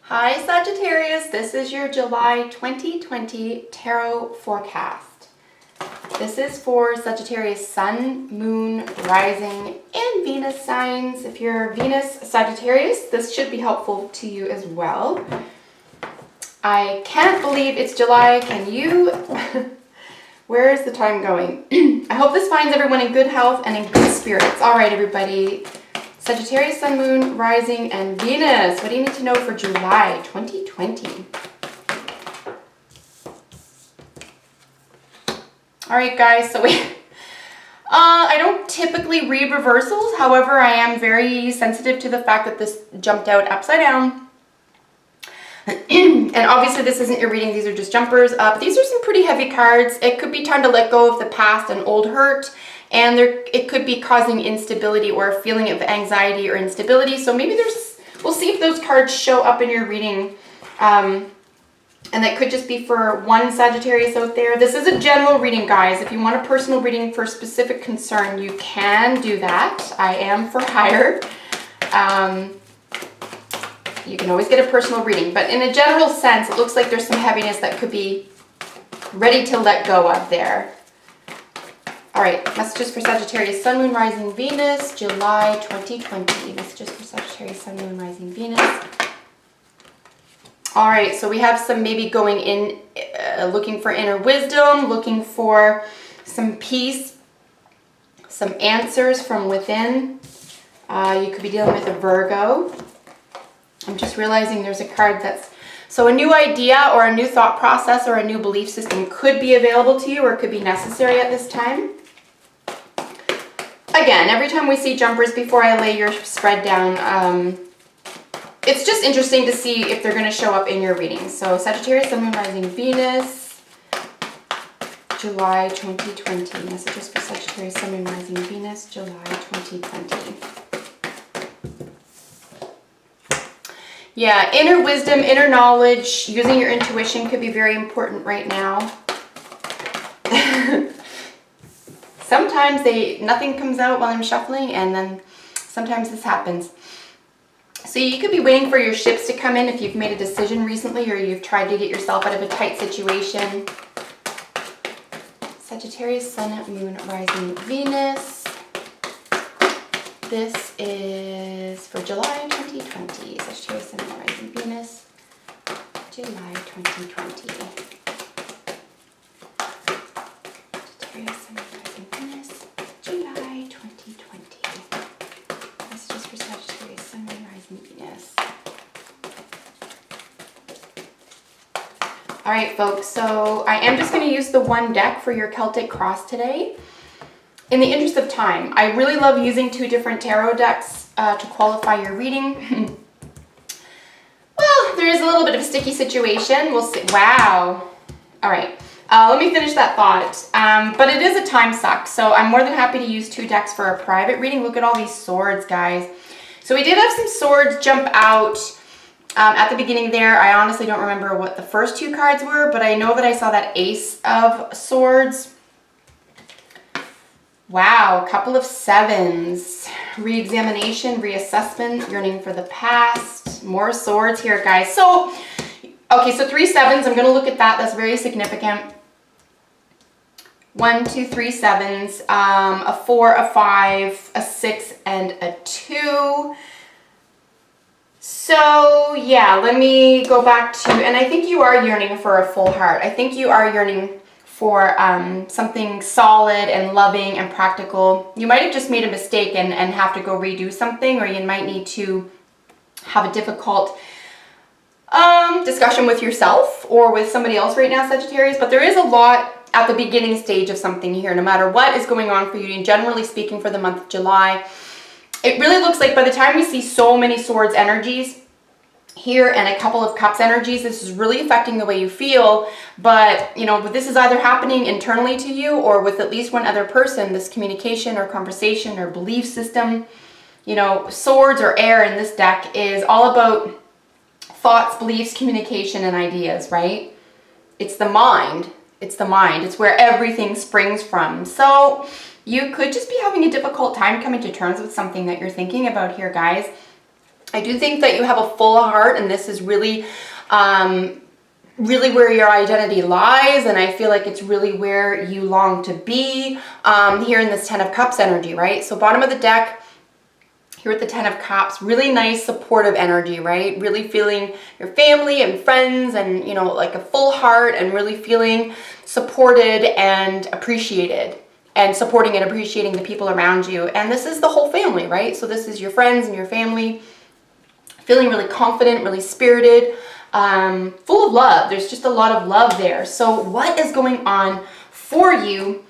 Hi Sagittarius, this is your July 2020 tarot forecast. This is for Sagittarius Sun, Moon, Rising, and Venus signs. If you're Venus Sagittarius, this should be helpful to you as well. I can't believe it's July, can you? Where is the time going? I hope this finds everyone in good health and in good spirits. All right, everybody. Sagittarius, Sun, Moon, Rising, and Venus. What do you need to know for July 2020? All right, guys. So I don't typically read reversals. However, I am very sensitive to the fact that this jumped out upside down. And obviously this isn't your reading. These are just jumpers. But these are some pretty heavy cards. It could be time to let go of the past and old hurt. And it could be causing instability or a feeling of anxiety or instability. So maybe we'll see if those cards show up in your reading. And that could just be for one Sagittarius out there. This is a general reading, guys. If you want a personal reading for a specific concern, you can do that. I am for hire. You can always get a personal reading. But in a general sense, it looks like there's some heaviness that could be ready to let go of there. All right, messages for Sagittarius, Sun, Moon, Rising, Venus, July 2020. Messages for Sagittarius, Sun, Moon, Rising, Venus. All right, so we have some maybe going in, looking for inner wisdom, looking for some peace, some answers from within. You could be dealing with a Virgo. I'm just realizing there's a card so a new idea or a new thought process or a new belief system could be available to you or could be necessary at this time. Again, every time we see jumpers before I lay your spread down, it's just interesting to see if they're going to show up in your reading. So Sagittarius, Sun, Moon, Rising, Venus, July 2020. Messages for Sagittarius, Sun, Moon, Rising, Venus, July 2020. Yeah, inner wisdom, inner knowledge, using your intuition could be very important right now. Sometimes nothing comes out while I'm shuffling, and then sometimes this happens. So you could be waiting for your ships to come in if you've made a decision recently or you've tried to get yourself out of a tight situation. Sagittarius, Sun, Moon, Rising, Venus. This is for July 2020. Sagittarius, Sun, Moon, Rising, Venus. July 2020. Sagittarius, Sun, Moon, Rising, Venus. July 2020. Messages for Sagittarius, Sun, Moon, Rising, Venus. All right, folks. So I am just going to use the one deck for your Celtic cross today. In the interest of time, I really love using two different tarot decks to qualify your reading. Well, there is a little bit of a sticky situation. We'll see. Wow. All right. Let me finish that thought. But it is a time suck, so I'm more than happy to use two decks for a private reading. Look at all these swords, guys. So we did have some swords jump out at the beginning there. I honestly don't remember what the first two cards were, but I know that I saw that Ace of Swords. Wow, a couple of sevens. Re-examination, reassessment, yearning for the past. More swords here, guys. So, okay, so 3 sevens. I'm going to look at that. That's very significant. 1, 2, 3 sevens. A 4, a 5, a 6, and a 2. So, yeah, let me go back to, and I think you are yearning for a full heart. I think you are yearning for something solid and loving and practical. You might have just made a mistake and have to go redo something, or you might need to have a difficult discussion with yourself or with somebody else right now, Sagittarius. But there is a lot at the beginning stage of something here, no matter what is going on for you, and generally speaking for the month of July. It really looks like by the time we see so many swords energies here and a couple of cups energies, this is really affecting the way you feel. But you know, this is either happening internally to you or with at least one other person, this communication or conversation or belief system. You know, swords or air in this deck is all about thoughts, beliefs, communication, and ideas, right? It's the mind. It's the mind. It's where everything springs from. So you could just be having a difficult time coming to terms with something that you're thinking about here, guys. I do think that you have a full heart, and this is really, really where your identity lies, and I feel like it's really where you long to be here in this 10 of Cups energy, right? So bottom of the deck, here with the 10 of Cups, really nice supportive energy, right? Really feeling your family and friends and, you know, like a full heart, and really feeling supported and appreciated, and supporting and appreciating the people around you. And this is the whole family, right? So this is your friends and your family, feeling really confident, really spirited, full of love. There's just a lot of love there. So what is going on for you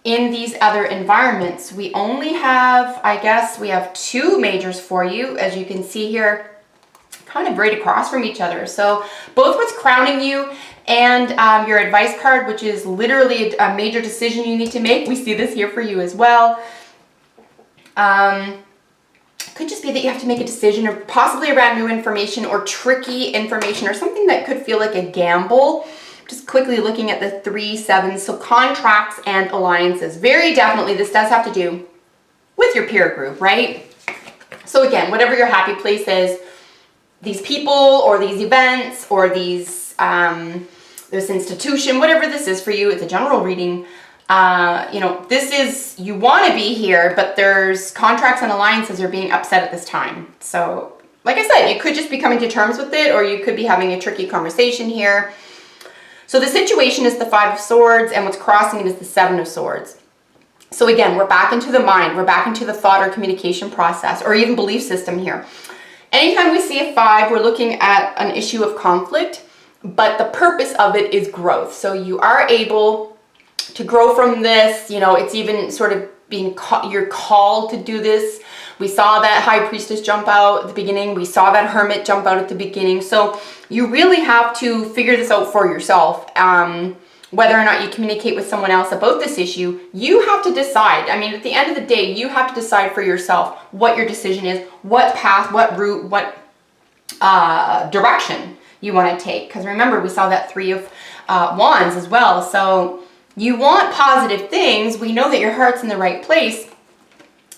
in these other environments? We only have, I guess, we have 2 majors for you, as you can see here, kind of right across from each other. So both what's crowning you and your advice card, which is literally a major decision you need to make. We see this here for you as well. Could just be that you have to make a decision, or possibly around new information or tricky information, or something that could feel like a gamble. Just quickly looking at the 3 7s, so contracts and alliances. Very definitely this does have to do with your peer group, right? So again, whatever your happy place is, these people or these events or these this institution, whatever this is for you, it's a general reading. You know, this is, you want to be here, but there's contracts and alliances are being upset at this time. So like I said, you could just be coming to terms with it, or you could be having a tricky conversation here. So the situation is the 5 of Swords, and what's crossing it is the 7 of Swords. So again, we're back into the mind, we're back into the thought or communication process, or even belief system here. Anytime we see a 5, we're looking at an issue of conflict, but the purpose of it is growth. So you are able to grow from this, you know, it's even sort of being, you're called to do this. We saw that High Priestess jump out at the beginning. We saw that Hermit jump out at the beginning. So you really have to figure this out for yourself. Whether or not you communicate with someone else about this issue, you have to decide. I mean, at the end of the day, you have to decide for yourself what your decision is, what path, what route, what direction you want to take. Because remember, we saw that 3 of Wands as well. So you want positive things. We know that your heart's in the right place.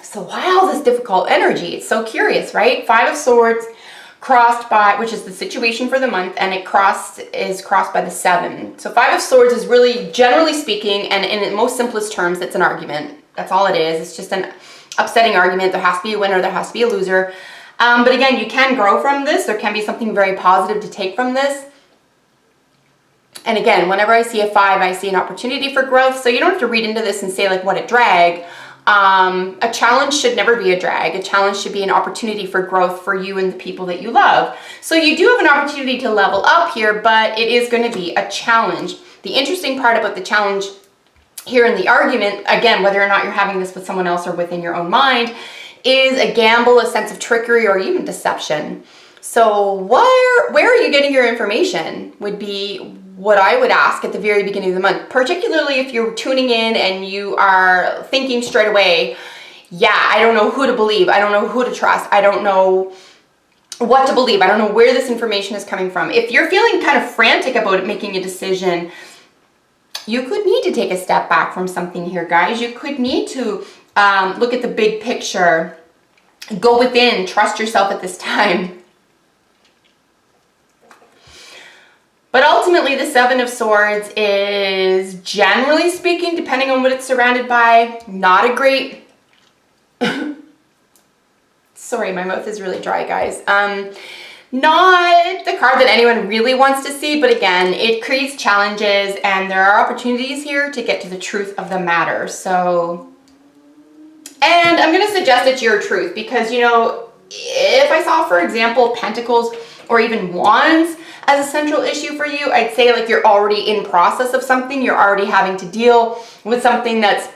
So why all this difficult energy? It's so curious, right? 5 of Swords crossed by, which is the situation for the month, and it is crossed by the 7. So 5 of Swords is really, generally speaking, and in most simplest terms, it's an argument. That's all it is. It's just an upsetting argument. There has to be a winner. There has to be a loser. But again, you can grow from this. There can be something very positive to take from this. And again, whenever I see a 5, I see an opportunity for growth. So you don't have to read into this and say like, what a drag. A challenge should never be a drag. A challenge should be an opportunity for growth for you and the people that you love. So you do have an opportunity to level up here, but it is going to be a challenge. The interesting part about the challenge here in the argument, again, whether or not you're having this with someone else or within your own mind, is a gamble, a sense of trickery, or even deception. So where are you getting your information would be what I would ask at the very beginning of the month, particularly if you're tuning in and you are thinking straight away, yeah, I don't know who to believe. I don't know who to trust. I don't know what to believe. I don't know where this information is coming from. If you're feeling kind of frantic about it, making a decision, you could need to take a step back from something here, guys. You could need to look at the big picture, go within, trust yourself at this time. But ultimately, the 7 of Swords is, generally speaking, depending on what it's surrounded by, not a great... Sorry, my mouth is really dry, guys. Not the card that anyone really wants to see, but again, it creates challenges, and there are opportunities here to get to the truth of the matter. So, and I'm going to suggest it's your truth, because, you know, if I saw, for example, Pentacles or even Wands as a central issue for you, I'd say like you're already in process of something. You're already having to deal with something that's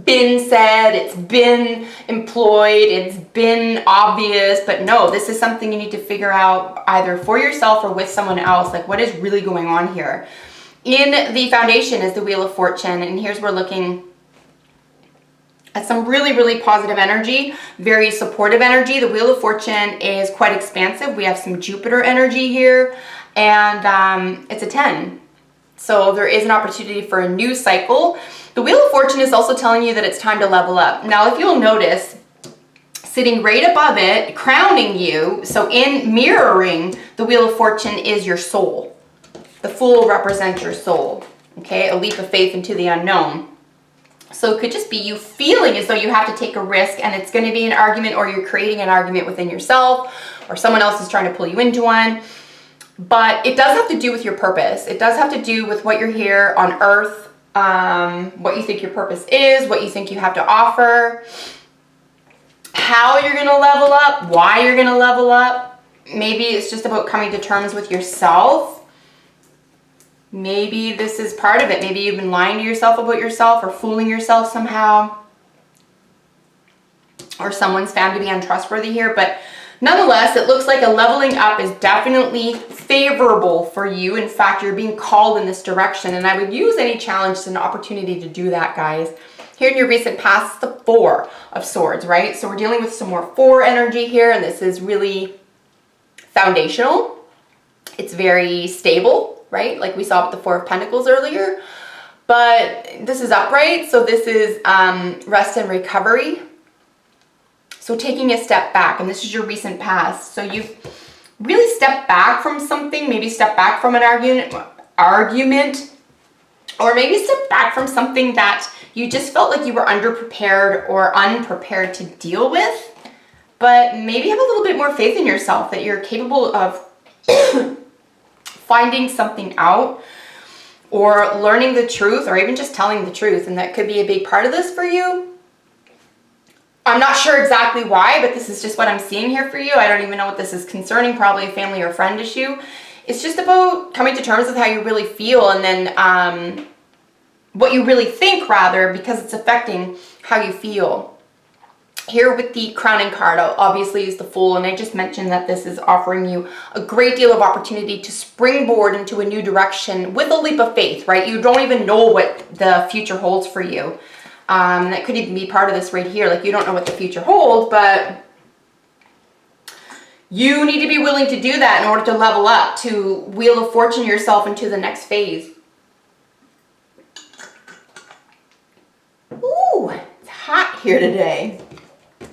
been said, it's been employed, it's been obvious, but no, this is something you need to figure out either for yourself or with someone else, like what is really going on here. In the foundation is the Wheel of Fortune, and here's we're looking at some really, really positive energy, very supportive energy. The Wheel of Fortune is quite expansive. We have some Jupiter energy here, and it's a 10. So there is an opportunity for a new cycle. The Wheel of Fortune is also telling you that it's time to level up. Now, if you'll notice, sitting right above it, crowning you. So in mirroring the Wheel of Fortune is your soul. The Fool represents your soul, okay? A leap of faith into the unknown. So it could just be you feeling as though you have to take a risk, and it's going to be an argument, or you're creating an argument within yourself, or someone else is trying to pull you into one. But it does have to do with your purpose. It does have to do with what you're here on earth, what you think your purpose is, what you think you have to offer, how you're going to level up, why you're going to level up. Maybe it's just about coming to terms with yourself. Maybe this is part of it. Maybe you've been lying to yourself about yourself, or fooling yourself somehow, or someone's found to be untrustworthy here. But nonetheless, it looks like a leveling up is definitely favorable for you. In fact, you're being called in this direction, and I would use any challenge as an opportunity to do that, guys. Here in your recent past, the Four of Swords, right? So we're dealing with some more Four energy here, and this is really foundational. It's very stable, right? Like we saw with the Four of Pentacles earlier. But this is upright, so this is rest and recovery. So taking a step back, and this is your recent past. So you've really stepped back from something, maybe step back from an argument, or maybe step back from something that you just felt like you were underprepared or unprepared to deal with. But maybe have a little bit more faith in yourself that you're capable of finding something out, or learning the truth, or even just telling the truth. And that could be a big part of this for you. I'm not sure exactly why, but this is just what I'm seeing here for you. I don't even know what this is concerning, probably a family or friend issue. It's just about coming to terms with how you really feel, and then what you really think, rather, because it's affecting how you feel. Here with the crowning card, obviously, is the Fool, and I just mentioned that this is offering you a great deal of opportunity to springboard into a new direction with a leap of faith, right? You don't even know what the future holds for you. That could even be part of this right here. Like, you don't know what the future holds, but you need to be willing to do that in order to level up, to Wheel of Fortune yourself into the next phase. Ooh, it's hot here today.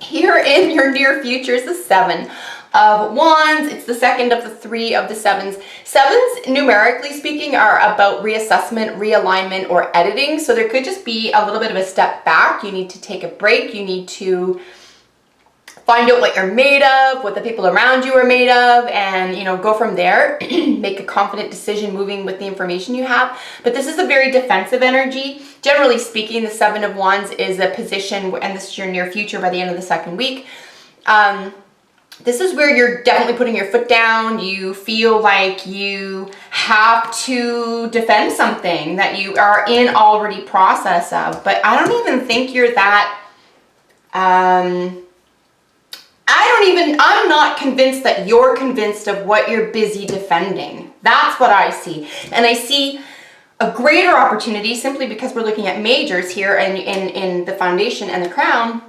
Here in your near future is the Seven of Wands. It's the second of the three of the sevens. Sevens, numerically speaking, are about reassessment, realignment, or editing. So there could just be a little bit of a step back. You need to take a break. You need to find out what you're made of, what the people around you are made of, and, you know, go from there. Make a confident decision moving with the information you have. But this is a very defensive energy. Generally speaking, the Seven of Wands is a position, and this is your near future by the end of the second week. This is where you're definitely putting your foot down. You feel like you have to defend something that you are in already process of. But I don't even think you're that... I'm not convinced that you're convinced of what you're busy defending. That's what I see. And I see a greater opportunity, simply because we're looking at majors here and in the foundation and the crown.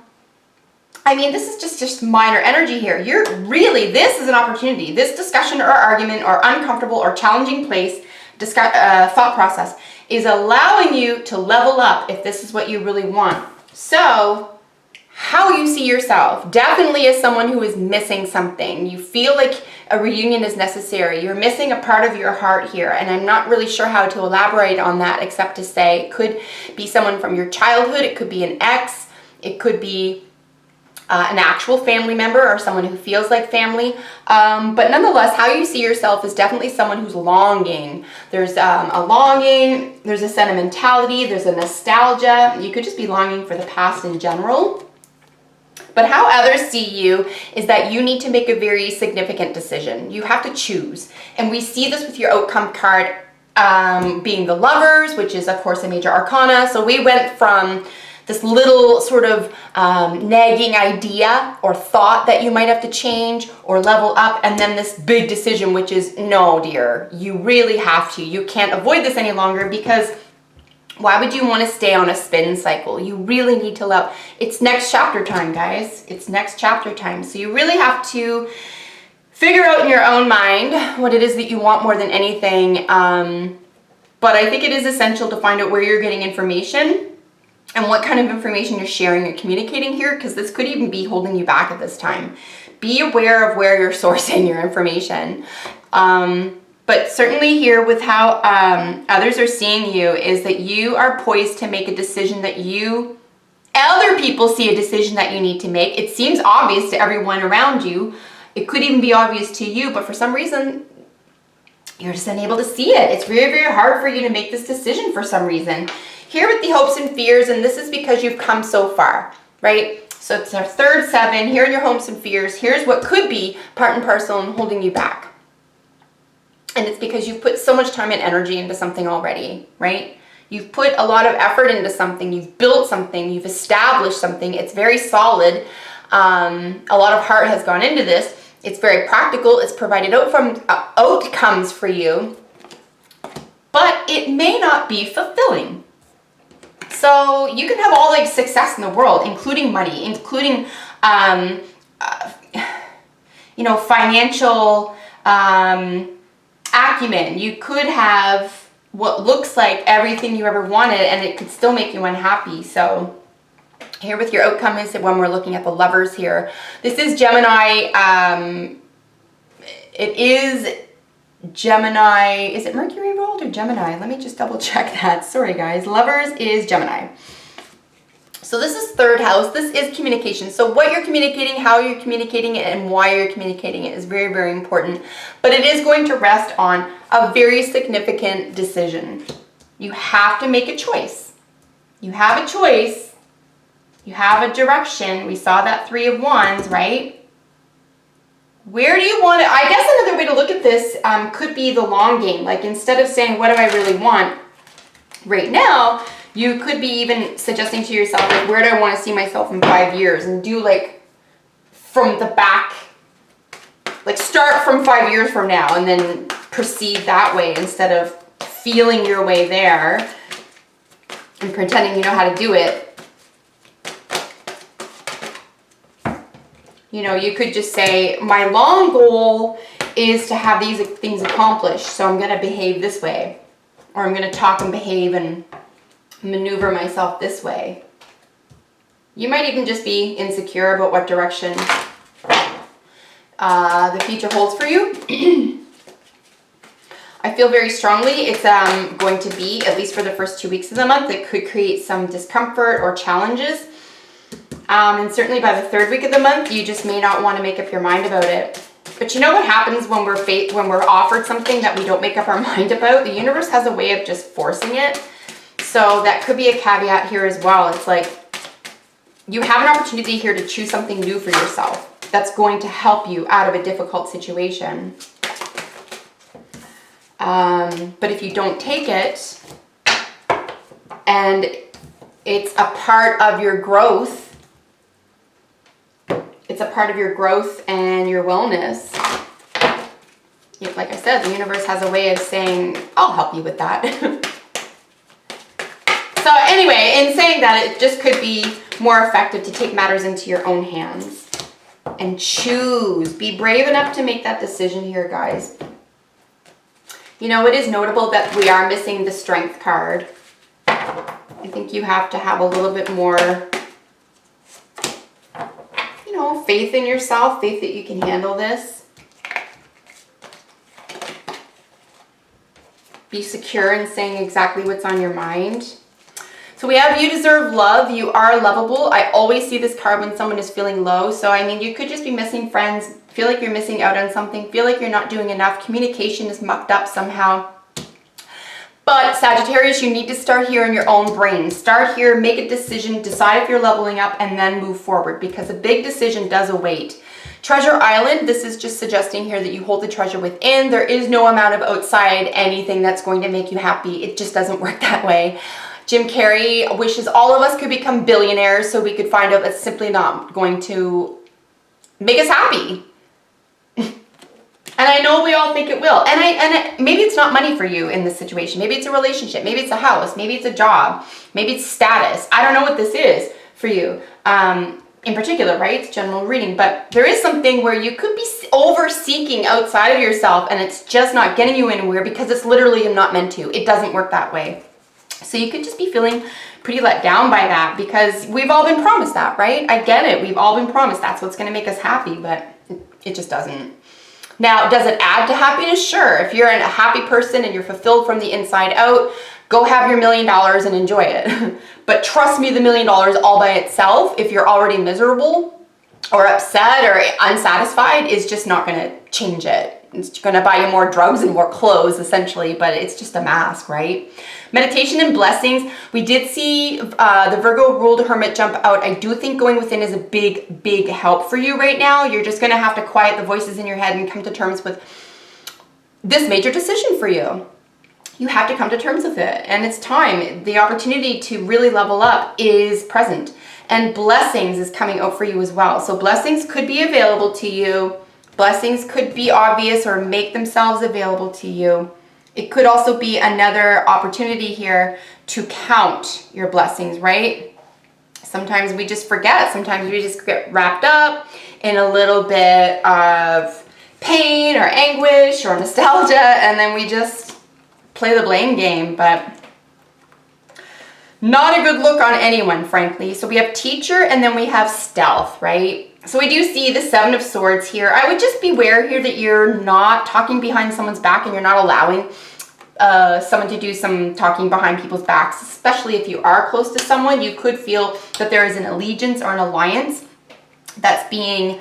I mean, this is just minor energy here. This is an opportunity. This discussion or argument or uncomfortable or challenging thought process is allowing you to level up if this is what you really want. So, how you see yourself, definitely as someone who is missing something. You feel like a reunion is necessary. You're missing a part of your heart here, and I'm not really sure how to elaborate on that, except to say it could be someone from your childhood, it could be an ex, it could be an actual family member or someone who feels like family. But nonetheless, how you see yourself is definitely someone who's longing. There's a longing, there's a sentimentality, there's a nostalgia. You could just be longing for the past in general. But how others see you is that you need to make a very significant decision. You have to choose. And we see this with your outcome card being the Lovers, which is, of course, a major arcana. So we went from this little sort of nagging idea or thought that you might have to change or level up, and then this big decision, which is, no, dear, you really have to. You can't avoid this any longer, because why would you want to stay on a spin cycle? You really need to love. It's next chapter time, guys. It's next chapter time. So you really have to figure out in your own mind what it is that you want more than anything. But I think it is essential to find out where you're getting information and what kind of information you're sharing and communicating here, because this could even be holding you back at this time. Be aware of where you're sourcing your information. But certainly here with how others are seeing you is that you are poised to make a decision that other people see a decision that you need to make. It seems obvious to everyone around you. It could even be obvious to you, but for some reason, you're just unable to see it. It's very, very hard for you to make this decision for some reason. Here with the hopes and fears, and this is because you've come so far, right? So it's our third 7, here in your hopes and fears. Here's what could be part and parcel and holding you back. And it's because you've put so much time and energy into something already, right? You've put a lot of effort into something. You've built something. You've established something. It's very solid. A lot of heart has gone into this. It's very practical. It's provided outcomes for you. But it may not be fulfilling. So you can have all like success in the world, including money, including, financial acumen. You could have what looks like everything you ever wanted, and it could still make you unhappy. So here with your outcome is when we're looking at the Lovers here. This is Gemini. It is Gemini. Is it Mercury rolled or Gemini? Let me just double check that. Sorry guys. Lovers is Gemini. So this is third house. This is communication. So what you're communicating, how you're communicating it, and why you're communicating it is very, very important. But it is going to rest on a very significant decision. You have to make a choice. You have a choice. You have a direction. We saw that 3 of Wands, right? Where do you want it? I guess another way to look at this could be the long game. Like instead of saying, what do I really want right now, you could be even suggesting to yourself, like, where do I want to see myself in 5 years? And do like from the back, like start from 5 years from now and then proceed that way instead of feeling your way there and pretending you know how to do it. You know, you could just say, my long goal is to have these things accomplished, so I'm going to behave this way. Or I'm going to talk and behave and maneuver myself this way. You might even just be insecure about what direction the future holds for you. I feel very strongly it's going to be, at least for the first 2 weeks of the month, it could create some discomfort or challenges. And certainly by the 3rd week of the month, you just may not want to make up your mind about it. But you know what happens when we're offered something that we don't make up our mind about? The universe has a way of just forcing it. So that could be a caveat here as well. It's like you have an opportunity here to choose something new for yourself that's going to help you out of a difficult situation. But if you don't take it and it's a part of your growth, it's a part of your growth and your wellness. Like I said, the universe has a way of saying, I'll help you with that. So anyway, in saying that, it just could be more effective to take matters into your own hands and choose. Be brave enough to make that decision here, guys. You know, it is notable that we are missing the Strength card. I think you have to have a little bit more, faith in yourself, faith that you can handle this. Be secure in saying exactly what's on your mind. So we have you deserve love. You are lovable. I always see this card when someone is feeling low. So I mean, you could just be missing friends, feel like you're missing out on something, feel like you're not doing enough. Communication is mucked up somehow. But Sagittarius, you need to start here in your own brain. Start here, make a decision, decide if you're leveling up, and then move forward, because a big decision does await. Treasure Island, this is just suggesting here that you hold the treasure within. There is no amount of outside anything that's going to make you happy. It just doesn't work that way. Jim Carrey wishes all of us could become billionaires so we could find out that's simply not going to make us happy. And I know we all think it will. And maybe it's not money for you in this situation. Maybe it's a relationship. Maybe it's a house. Maybe it's a job. Maybe it's status. I don't know what this is for you in particular, right? It's general reading. But there is something where you could be over-seeking outside of yourself and it's just not getting you anywhere because it's literally not meant to. It doesn't work that way. So you could just be feeling pretty let down by that, because we've all been promised that, right? I get it. We've all been promised that's what's going to make us happy, but it just doesn't. Now, does it add to happiness? Sure. If you're a happy person and you're fulfilled from the inside out, go have your $1 million and enjoy it. But trust me, the $1 million all by itself, if you're already miserable or upset or unsatisfied, is just not going to change it. It's going to buy you more drugs and more clothes, essentially, but it's just a mask, right? Meditation and blessings. We did see the Virgo ruled hermit jump out. I do think going within is a big, big help for you right now. You're just going to have to quiet the voices in your head and come to terms with this major decision for you. You have to come to terms with it, and it's time. The opportunity to really level up is present, and blessings is coming out for you as well. So blessings could be available to you. Blessings could be obvious or make themselves available to you. It could also be another opportunity here to count your blessings, right? Sometimes we just forget. Sometimes we just get wrapped up in a little bit of pain or anguish or nostalgia, and then we just play the blame game, but not a good look on anyone, frankly. So we have teacher and then we have stealth, right? So we do see the 7 of Swords here. I would just beware here that you're not talking behind someone's back and you're not allowing someone to do some talking behind people's backs, especially if you are close to someone. You could feel that there is an allegiance or an alliance that's being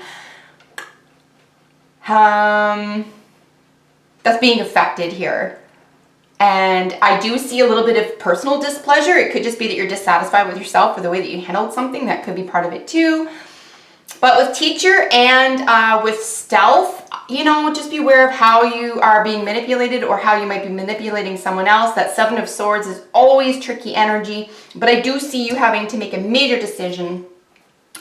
affected here. And I do see a little bit of personal displeasure. It could just be that you're dissatisfied with yourself for the way that you handled something. That could be part of it too. But with teacher and with stealth, you know, just be aware of how you are being manipulated or how you might be manipulating someone else. That 7 of Swords is always tricky energy. But I do see you having to make a major decision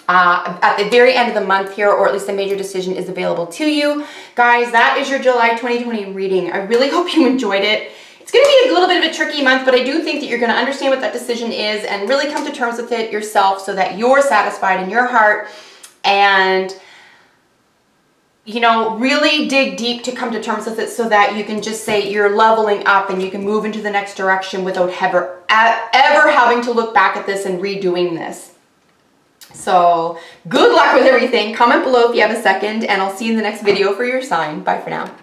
at the very end of the month here, or at least a major decision is available to you. Guys, that is your July 2020 reading. I really hope you enjoyed it. It's going to be a little bit of a tricky month, but I do think that you're going to understand what that decision is and really come to terms with it yourself so that you're satisfied in your heart, and, you know, really dig deep to come to terms with it so that you can just say you're leveling up and you can move into the next direction without ever having to look back at this and redoing this. So good luck with everything. Comment below if you have a second, and I'll see you in the next video for your sign. Bye for now.